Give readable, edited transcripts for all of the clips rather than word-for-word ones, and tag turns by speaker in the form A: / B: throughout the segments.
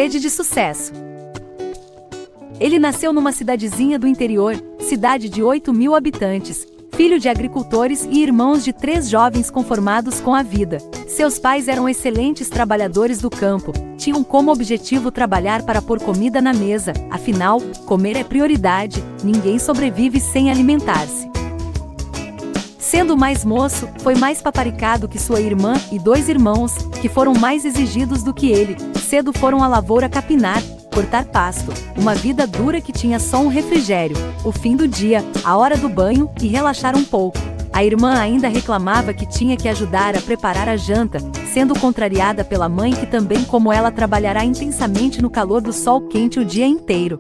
A: sede de sucesso. Ele nasceu numa cidadezinha do interior, cidade de 8.000 habitantes, filho de agricultores e irmãos de 3 jovens conformados com a vida. Seus pais eram excelentes trabalhadores do campo, tinham como objetivo trabalhar para pôr comida na mesa, afinal, comer é prioridade, ninguém sobrevive sem alimentar-se. Sendo mais moço, foi mais paparicado que sua irmã e 2 irmãos, que foram mais exigidos do que ele. Cedo foram à lavoura capinar, cortar pasto, uma vida dura que tinha só um refrigério, o fim do dia, a hora do banho e relaxar um pouco. A irmã ainda reclamava que tinha que ajudar a preparar a janta, sendo contrariada pela mãe que também como ela trabalhará intensamente no calor do sol quente o dia inteiro.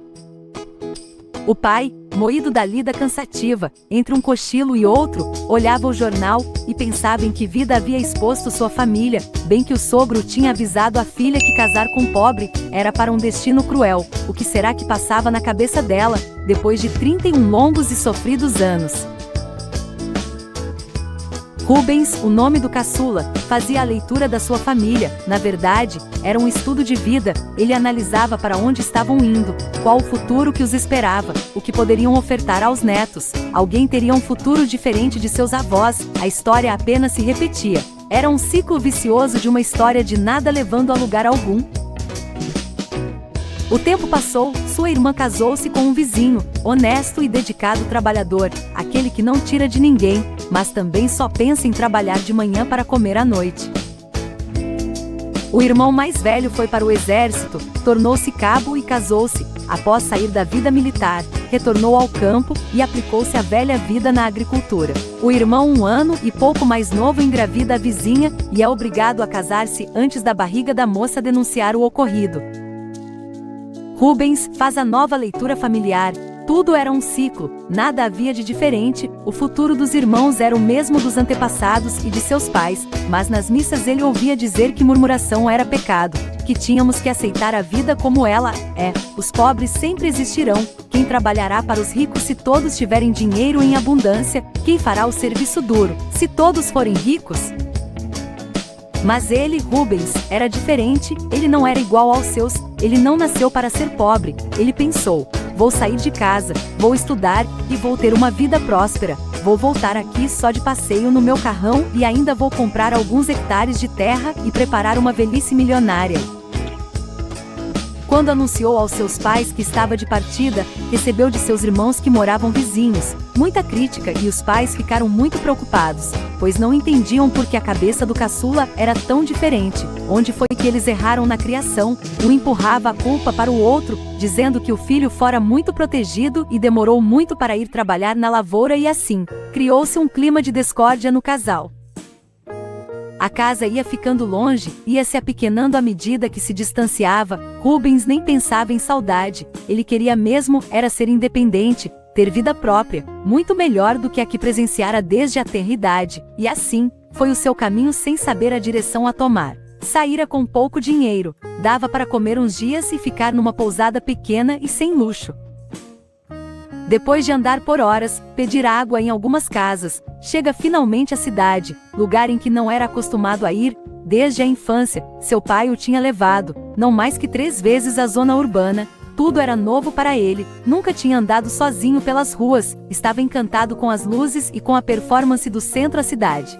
A: O pai, moído da lida cansativa, entre um cochilo e outro, olhava o jornal e pensava em que vida havia exposto sua família, bem que o sogro tinha avisado a filha que casar com pobre era para um destino cruel. O que será que passava na cabeça dela, depois de 31 longos e sofridos anos? Rubens, o nome do caçula, fazia a leitura da sua família. Na verdade, era um estudo de vida. Ele analisava para onde estavam indo, qual o futuro que os esperava, o que poderiam ofertar aos netos. Alguém teria um futuro diferente de seus avós, a história apenas se repetia. Era um ciclo vicioso de uma história de nada levando a lugar algum. O tempo passou, sua irmã casou-se com um vizinho, honesto e dedicado trabalhador, aquele que não tira de ninguém, mas também só pensa em trabalhar de manhã para comer à noite. O irmão mais velho foi para o exército, tornou-se cabo e casou-se. Após sair da vida militar, retornou ao campo e aplicou-se à velha vida na agricultura. O irmão, 1 ano e pouco mais novo, engravida a vizinha e é obrigado a casar-se antes da barriga da moça denunciar o ocorrido. Rubens faz a nova leitura familiar. Tudo era um ciclo, nada havia de diferente, o futuro dos irmãos era o mesmo dos antepassados e de seus pais, mas nas missas ele ouvia dizer que murmuração era pecado, que tínhamos que aceitar a vida como ela é. Os pobres sempre existirão, quem trabalhará para os ricos se todos tiverem dinheiro em abundância, quem fará o serviço duro, se todos forem ricos? Mas ele, Rubens, era diferente, ele não era igual aos seus, ele não nasceu para ser pobre, ele pensou: vou sair de casa, vou estudar e vou ter uma vida próspera, vou voltar aqui só de passeio no meu carrão e ainda vou comprar alguns hectares de terra e preparar uma velhice milionária. Quando anunciou aos seus pais que estava de partida, recebeu de seus irmãos que moravam vizinhos muita crítica e os pais ficaram muito preocupados, pois não entendiam por que a cabeça do caçula era tão diferente. Onde foi que eles erraram na criação? Um empurrava a culpa para o outro, dizendo que o filho fora muito protegido e demorou muito para ir trabalhar na lavoura e assim, criou-se um clima de discórdia no casal. A casa ia ficando longe, ia se apequenando à medida que se distanciava. Rubens nem pensava em saudade, ele queria mesmo era ser independente, ter vida própria, muito melhor do que a que presenciara desde a tenra idade, e assim, foi o seu caminho sem saber a direção a tomar. Saíra com pouco dinheiro, dava para comer uns dias e ficar numa pousada pequena e sem luxo. Depois de andar por horas, pedir água em algumas casas, chega finalmente à cidade, lugar em que não era acostumado a ir, desde a infância. Seu pai o tinha levado, não mais que 3 vezes à zona urbana. Tudo era novo para ele, nunca tinha andado sozinho pelas ruas, estava encantado com as luzes e com a performance do centro da cidade.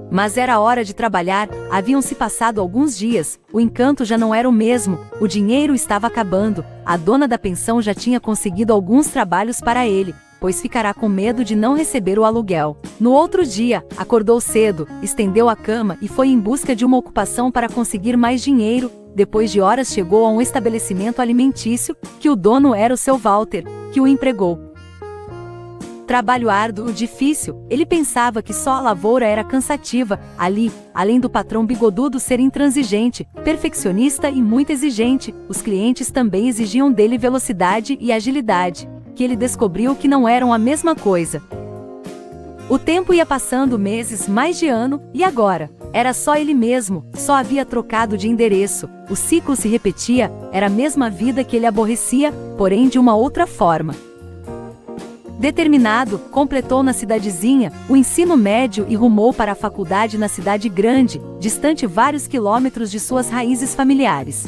A: Mas era hora de trabalhar, haviam-se passado alguns dias, o encanto já não era o mesmo, o dinheiro estava acabando, a dona da pensão já tinha conseguido alguns trabalhos para ele, pois ficará com medo de não receber o aluguel. No outro dia, acordou cedo, estendeu a cama e foi em busca de uma ocupação para conseguir mais dinheiro. Depois de horas chegou a um estabelecimento alimentício, que o dono era o seu Walter, que o empregou. Trabalho árduo, difícil, ele pensava que só a lavoura era cansativa, ali, além do patrão bigodudo ser intransigente, perfeccionista e muito exigente, os clientes também exigiam dele velocidade e agilidade, que ele descobriu que não eram a mesma coisa. O tempo ia passando, meses, mais de ano, e agora? Era só ele mesmo, só havia trocado de endereço, o ciclo se repetia, era a mesma vida que ele aborrecia, porém de uma outra forma. Determinado, completou na cidadezinha o ensino médio e rumou para a faculdade na cidade grande, distante vários quilômetros de suas raízes familiares.